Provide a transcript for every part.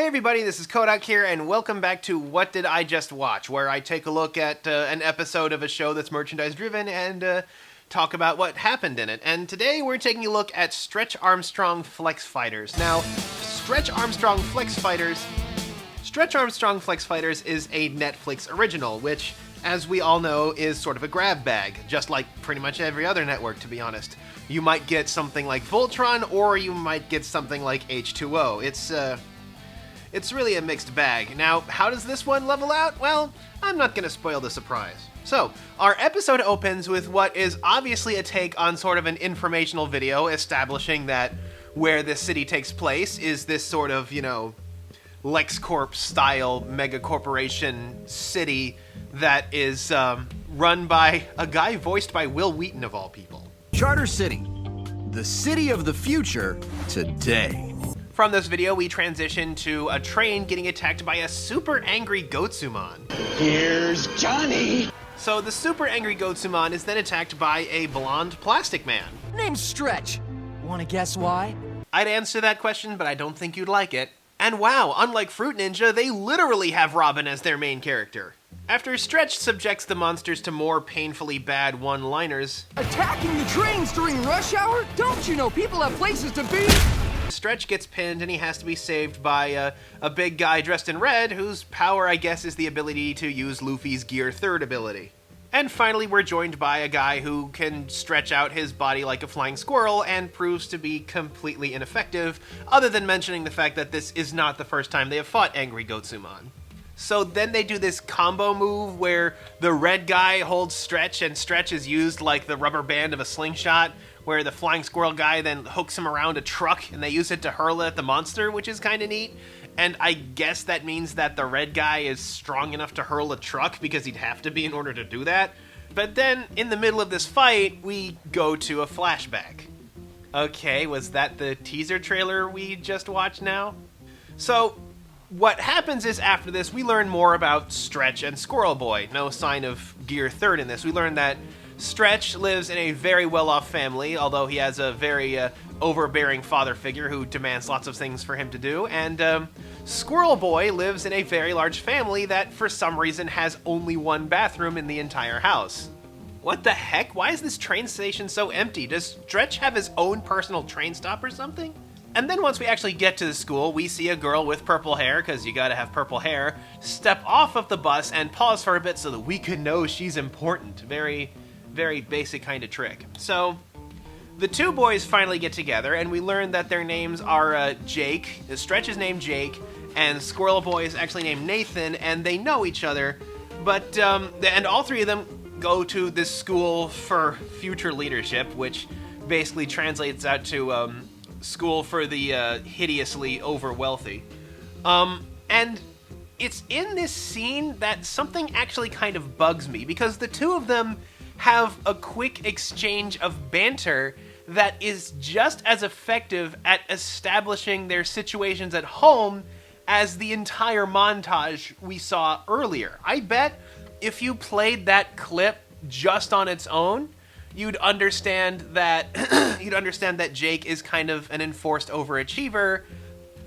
Hey everybody, this is Kodak here, and welcome back to What Did I Just Watch, where I take a look at an episode of a show that's merchandise-driven and talk about what happened in it. And today we're taking a look at Stretch Armstrong Flex Fighters. Now, Stretch Armstrong Flex Fighters is a Netflix original, which, as we all know, is sort of a grab bag, just like pretty much every other network, to be honest. You might get something like Voltron, or you might get something like H2O. It's really a mixed bag. Now, how does this one level out? Well, I'm not going to spoil the surprise. So, our episode opens with what is obviously a take on sort of an informational video establishing that where this city takes place is this sort of, LexCorp-style mega-corporation city that is run by a guy voiced by Will Wheaton, of all people. Charter City, the city of the future today. From this video, we transition to a train getting attacked by a super angry Goatsumon. Here's Johnny! So the super angry Goatsumon is then attacked by a blonde plastic man. Name's Stretch. Wanna guess why? I'd answer that question, but I don't think you'd like it. And wow, unlike Fruit Ninja, they literally have Robin as their main character. After Stretch subjects the monsters to more painfully bad one-liners... Attacking the trains during rush hour? Don't you know people have places to be? Stretch gets pinned and he has to be saved by a big guy dressed in red whose power, I guess, is the ability to use Luffy's Gear 3rd ability. And finally, we're joined by a guy who can stretch out his body like a flying squirrel and proves to be completely ineffective, other than mentioning the fact that this is not the first time they have fought Angry Goatsumon. So then they do this combo move where the red guy holds Stretch and Stretch is used like the rubber band of a slingshot, where the flying squirrel guy then hooks him around a truck and they use it to hurl it at the monster, which is kind of neat. And I guess that means that the red guy is strong enough to hurl a truck because he'd have to be in order to do that. But then, in the middle of this fight, we go to a flashback. Okay, was that the teaser trailer we just watched now? So, what happens is after this, we learn more about Stretch and Squirrel Boy. No sign of Gear 3rd in this. We learn that Stretch lives in a very well-off family, although he has a very overbearing father figure who demands lots of things for him to do, and Squirrel Boy lives in a very large family that, for some reason, has only one bathroom in the entire house. What the heck? Why is this train station so empty? Does Stretch have his own personal train stop or something? And then once we actually get to the school, we see a girl with purple hair, because you gotta have purple hair, step off of the bus and pause for a bit so that we can know she's important. Very basic kind of trick. So, the two boys finally get together, and we learn that their names are Jake, Stretch is named Jake, and Squirrel Boy is actually named Nathan, and they know each other, but, and all three of them go to this school for future leadership, which basically translates out to, school for the, hideously over-wealthy. And it's in this scene that something actually kind of bugs me, because the two of them have a quick exchange of banter that is just as effective at establishing their situations at home as the entire montage we saw earlier. I bet if you played that clip just on its own, you'd understand that Jake is kind of an enforced overachiever,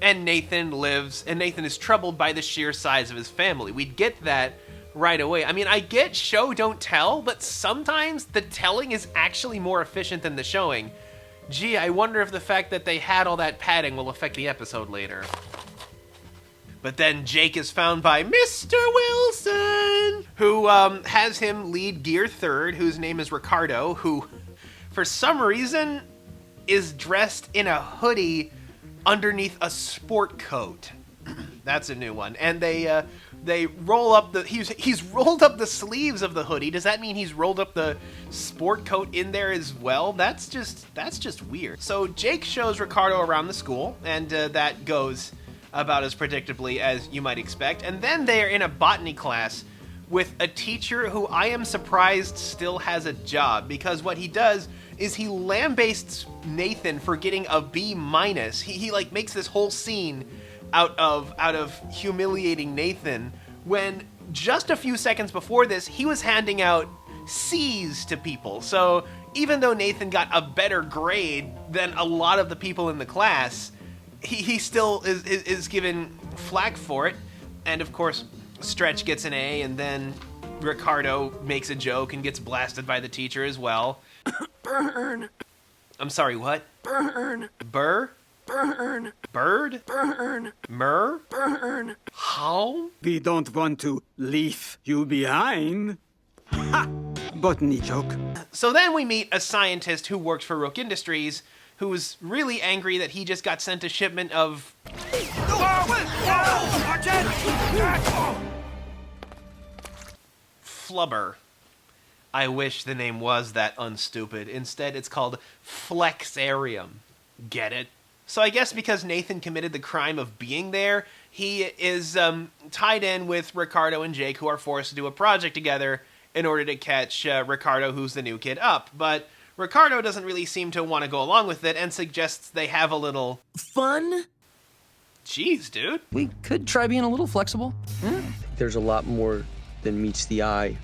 and Nathan is troubled by the sheer size of his family. We'd get that right away. I mean, I get show don't tell, but sometimes the telling is actually more efficient than the showing. Gee, I wonder if the fact that they had all that padding will affect the episode later. But then Jake is found by Mr. Wilson, who has him lead Gear 3rd, whose name is Ricardo, who, for some reason, is dressed in a hoodie underneath a sport coat. That's a new one. And they roll up the... He's rolled up the sleeves of the hoodie. Does that mean he's rolled up the sport coat in there as well? That's just weird. So Jake shows Ricardo around the school, and that goes about as predictably as you might expect. And then they are in a botany class with a teacher who I am surprised still has a job, because what he does is he lambastes Nathan for getting a B-. He like makes this whole scene out of humiliating Nathan, when just a few seconds before this, he was handing out C's to people. So even though Nathan got a better grade than a lot of the people in the class, he still is given flack for it. And of course, Stretch gets an A, and then Ricardo makes a joke and gets blasted by the teacher as well. Burn. I'm sorry, what? Burn. Burr? Burn. Bird? Burn. Myrrh? Burn. How? We don't want to leave you behind. Ha! Botany joke. So then we meet a scientist who works for Rook Industries, who's really angry that he just got sent a shipment of... flubber. I wish the name was that unstupid. Instead, it's called Flexarium. Get it? So I guess because Nathan committed the crime of being there, he is tied in with Ricardo and Jake, who are forced to do a project together in order to catch Ricardo, who's the new kid, up. But Ricardo doesn't really seem to want to go along with it and suggests they have a little... fun? Jeez, dude. We could try being a little flexible. There's a lot more than meets the eye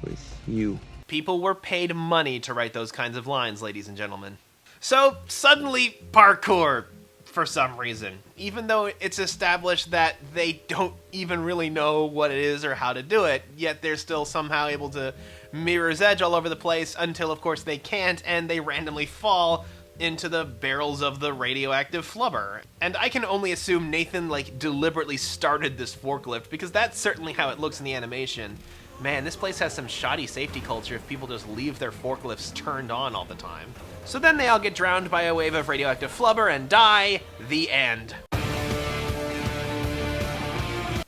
with you. People were paid money to write those kinds of lines, ladies and gentlemen. So, suddenly, parkour, for some reason. Even though it's established that they don't even really know what it is or how to do it, yet they're still somehow able to mirror's edge all over the place until, of course, they can't, and they randomly fall into the barrels of the radioactive flubber. And I can only assume Nathan, deliberately started this forklift, because that's certainly how it looks in the animation. Man, this place has some shoddy safety culture if people just leave their forklifts turned on all the time. So then they all get drowned by a wave of radioactive flubber and die. The end.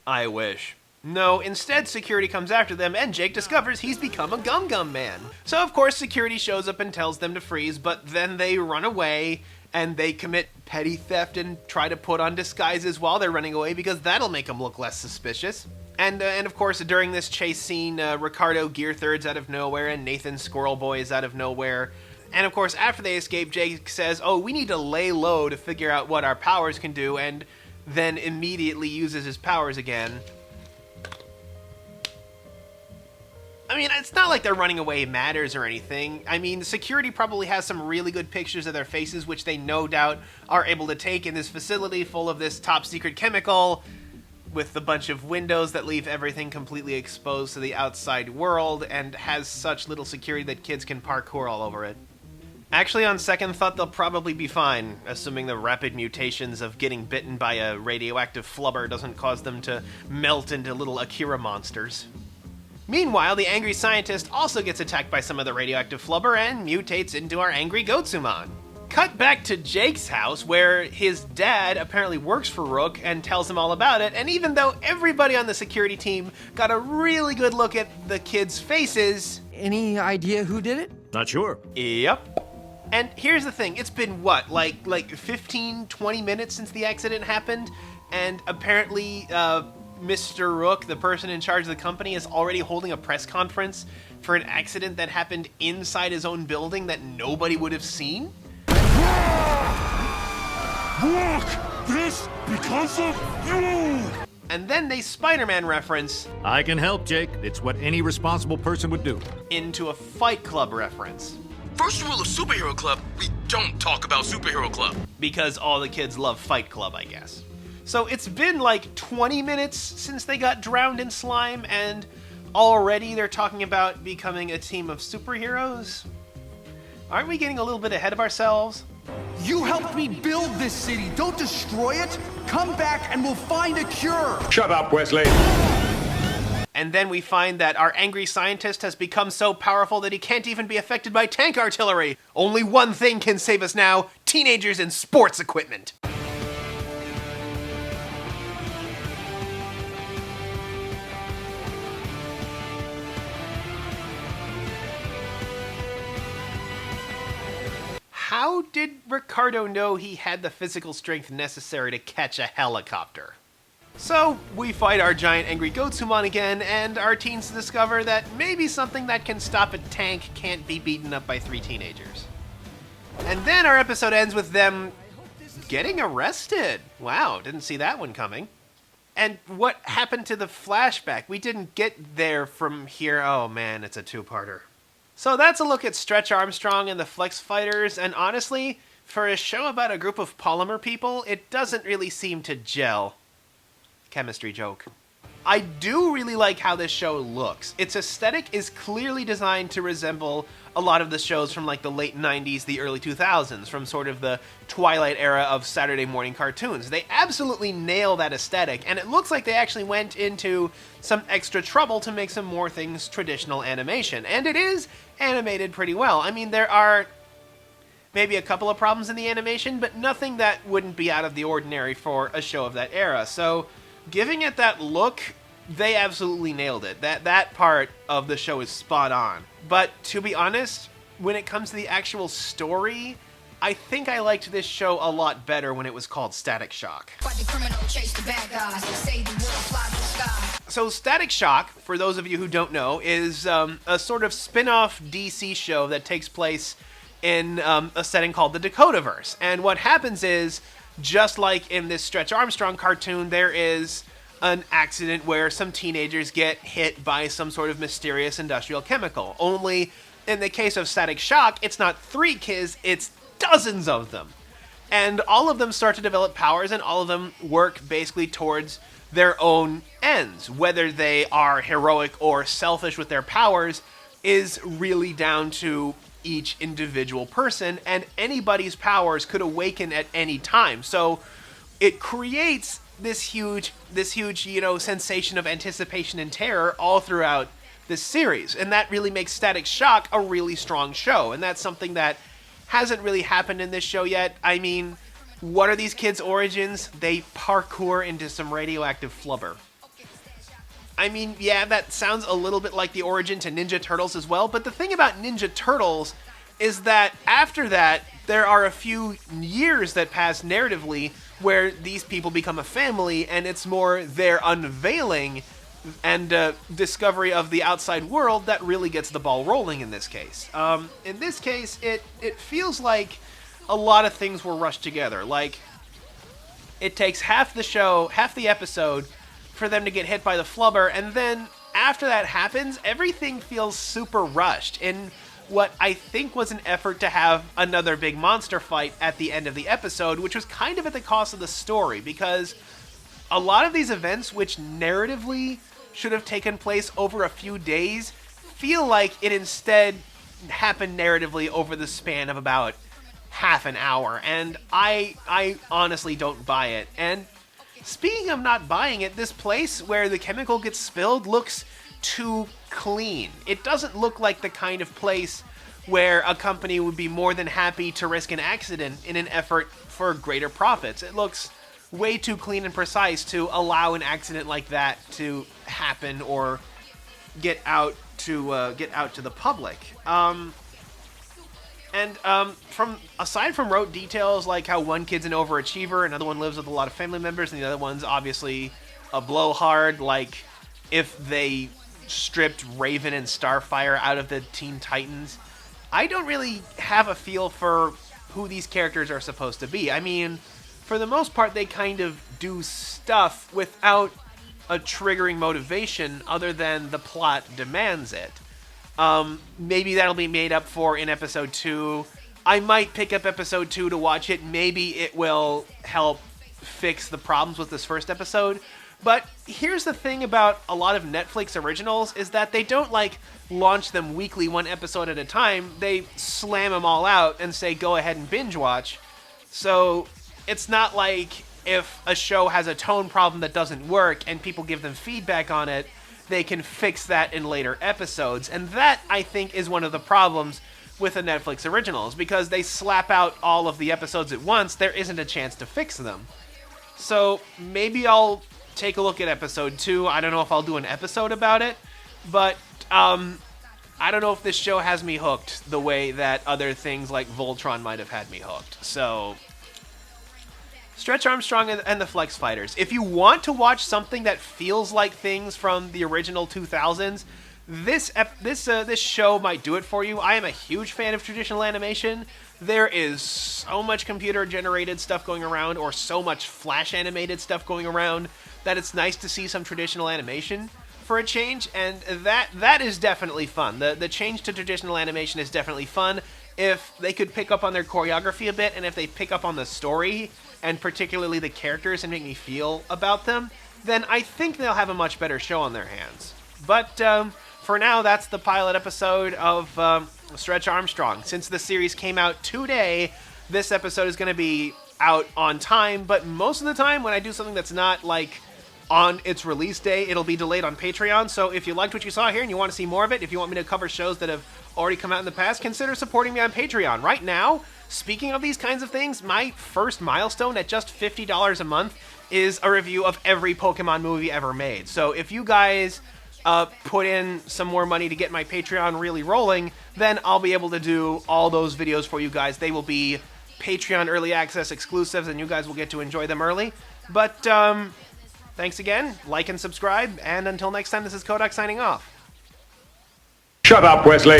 I wish. No, instead security comes after them and Jake discovers he's become a Gum Gum Man. So of course security shows up and tells them to freeze, but then they run away and they commit petty theft and try to put on disguises while they're running away because that'll make them look less suspicious. And of course, during this chase scene, Ricardo gear thirds out of nowhere and Nathan Squirrel Boy is out of nowhere. And of course, after they escape, Jake says, oh, we need to lay low to figure out what our powers can do, and then immediately uses his powers again. I mean, it's not like they're running away matters or anything. I mean, security probably has some really good pictures of their faces, which they no doubt are able to take in this facility full of this top secret chemical, with a bunch of windows that leave everything completely exposed to the outside world, and has such little security that kids can parkour all over it. Actually, on second thought, they'll probably be fine, assuming the rapid mutations of getting bitten by a radioactive flubber doesn't cause them to melt into little Akira monsters. Meanwhile, the angry scientist also gets attacked by some of the radioactive flubber and mutates into our angry Gotsumon. Cut back to Jake's house, where his dad apparently works for Rook and tells him all about it, and even though everybody on the security team got a really good look at the kids' faces... Any idea who did it? Not sure. Yep. And here's the thing, it's been what, like 15, 20 minutes since the accident happened, and apparently Mr. Rook, the person in charge of the company, is already holding a press conference for an accident that happened inside his own building that nobody would have seen? Look! This because of you! And then they Spider-Man reference I can help, Jake. It's what any responsible person would do. into a Fight Club reference. First rule of Superhero Club, we don't talk about Superhero Club. Because all the kids love Fight Club, I guess. So it's been like 20 minutes since they got drowned in slime, and already they're talking about becoming a team of superheroes? Aren't we getting a little bit ahead of ourselves? You helped me build this city. Don't destroy it. Come back and we'll find a cure. Shut up, Wesley. And then we find that our angry scientist has become so powerful that he can't even be affected by tank artillery. Only one thing can save us now: teenagers and sports equipment. How did Ricardo know he had the physical strength necessary to catch a helicopter? So, we fight our giant angry Gotsumon again, and our teens discover that maybe something that can stop a tank can't be beaten up by 3 teenagers. And then our episode ends with them getting arrested. Wow, didn't see that one coming. And what happened to the flashback? We didn't get there from here. Oh man, it's a 2-parter. So that's a look at Stretch Armstrong and the Flex Fighters, and honestly, for a show about a group of polymer people, it doesn't really seem to gel. chemistry joke. I do really like how this show looks. Its aesthetic is clearly designed to resemble a lot of the shows from like the late 90s, the early 2000s, from sort of the twilight era of Saturday morning cartoons. They absolutely nail that aesthetic, and it looks like they actually went into some extra trouble to make some more things traditional animation. And it is animated pretty well. I mean, there are maybe a couple of problems in the animation, but nothing that wouldn't be out of the ordinary for a show of that era. So giving it that look, they absolutely nailed it. That part of the show is spot on. But to be honest, when it comes to the actual story, I think I liked this show a lot better when it was called Static Shock. So Static Shock, for those of you who don't know, is a sort of spin-off DC show that takes place in a setting called the Dakotaverse. And what happens is, just like in this Stretch Armstrong cartoon, there is an accident where some teenagers get hit by some sort of mysterious industrial chemical. Only, in the case of Static Shock, it's not 3 kids, it's dozens of them. And all of them start to develop powers, and all of them work basically towards their own ends. Whether they are heroic or selfish with their powers is really down to each individual person, and anybody's powers could awaken at any time. So it creates this huge, sensation of anticipation and terror all throughout this series. And that really makes Static Shock a really strong show. And that's something that hasn't really happened in this show yet. I mean, what are these kids' origins? They parkour into some radioactive flubber. I mean, yeah, that sounds a little bit like the origin to Ninja Turtles as well, but the thing about Ninja Turtles is that after that, there are a few years that pass narratively where these people become a family, and it's more their unveiling and discovery of the outside world that really gets the ball rolling in this case. In this case, it feels like a lot of things were rushed together. Like, it takes half the episode for them to get hit by the flubber, and then after that happens, everything feels super rushed in what I think was an effort to have another big monster fight at the end of the episode, which was kind of at the cost of the story, because a lot of these events, which narratively should have taken place over a few days, feel like it instead happened narratively over the span of about half an hour, and I honestly don't buy it. And speaking of not buying it, this place where the chemical gets spilled looks too clean. It doesn't look like the kind of place where a company would be more than happy to risk an accident in an effort for greater profits. It looks way too clean and precise to allow an accident like that to happen or get out to the public. Aside from rote details like how one kid's an overachiever, another one lives with a lot of family members, and the other one's obviously a blowhard, like if they stripped Raven and Starfire out of the Teen Titans, I don't really have a feel for who these characters are supposed to be. I mean, for the most part, they kind of do stuff without a triggering motivation other than the plot demands it. Maybe that'll be made up for in episode 2. I might pick up episode 2 to watch it. Maybe it will help fix the problems with this first episode. But here's the thing about a lot of Netflix originals is that they don't, like, launch them weekly, one episode at a time. They slam them all out and say, go ahead and binge watch. So it's not like if a show has a tone problem that doesn't work and people give them feedback on it, they can fix that in later episodes. And that, I think, is one of the problems with the Netflix originals, because they slap out all of the episodes at once. There isn't a chance to fix them. So maybe I'll take a look at episode 2. I don't know if I'll do an episode about it, but I don't know if this show has me hooked the way that other things like Voltron might have had me hooked. So, Stretch Armstrong and the Flex Fighters. If you want to watch something that feels like things from the original 2000s, this show might do it for you. I am a huge fan of traditional animation. There is so much computer-generated stuff going around, or so much Flash-animated stuff going around, that it's nice to see some traditional animation for a change, and that is definitely fun. The change to traditional animation is definitely fun. If they could pick up on their choreography a bit, and if they pick up on the story, and particularly the characters, and make me feel about them, then I think they'll have a much better show on their hands. But for now, that's the pilot episode of Stretch Armstrong. Since the series came out today, this episode is going to be out on time, but most of the time when I do something that's not like on its release day, it'll be delayed on Patreon. So if you liked what you saw here and you want to see more of it, if you want me to cover shows that have already come out in the past, consider supporting me on Patreon. Right now, speaking of these kinds of things, my first milestone at just $50 a month is a review of every Pokemon movie ever made. So if you guys put in some more money to get my Patreon really rolling, then I'll be able to do all those videos for you guys. They will be Patreon early access exclusives, and you guys will get to enjoy them early. But thanks again, like and subscribe, and until next time, this is Kodak signing off. Shut up, Wesley.